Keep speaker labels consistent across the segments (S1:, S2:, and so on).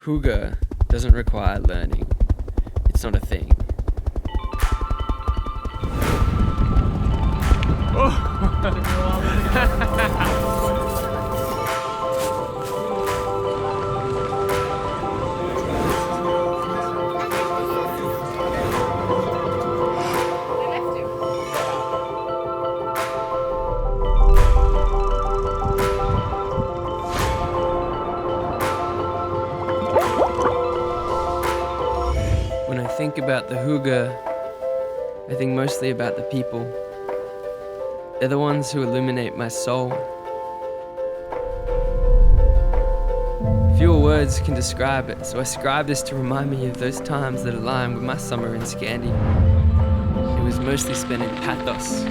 S1: Hygge doesn't require learning. It's not a thing. When I think about the hygge, I think mostly about the people. They're the ones who illuminate my soul. Fewer words can describe it, so I scribe this to remind me of those times that align with my summer in Scandi. It was mostly spent in pathos.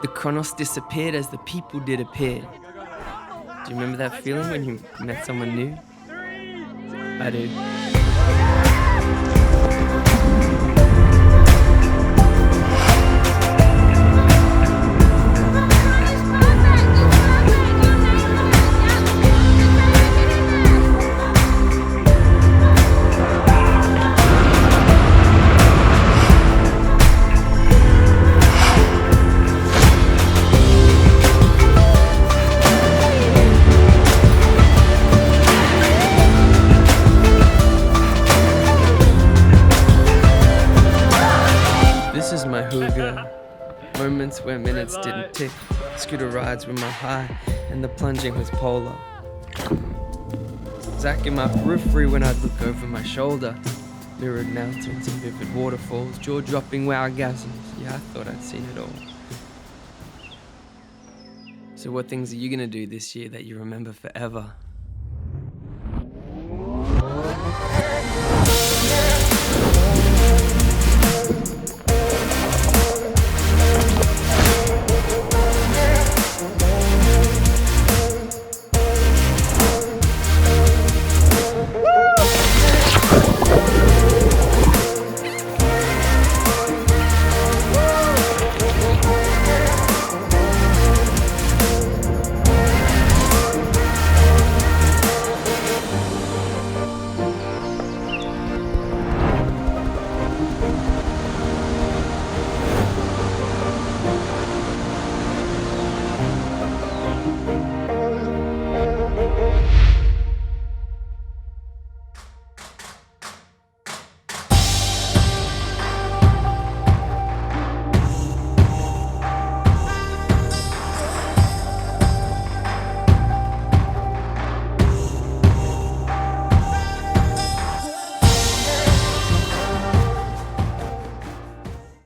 S1: The CHRONOS disappeared as the people did appear. Do you remember that feeling when you met someone new? I do. This is my hygge. Moments where minutes didn't tick. Scooter rides were my high, and the plunging was polar. Zach in my periphery when I'd look over my shoulder. Mirrored mountains and vivid waterfalls, jaw-dropping wow-gasms. Yeah, I thought I'd seen it all. So what things are you gonna do this year that you remember forever?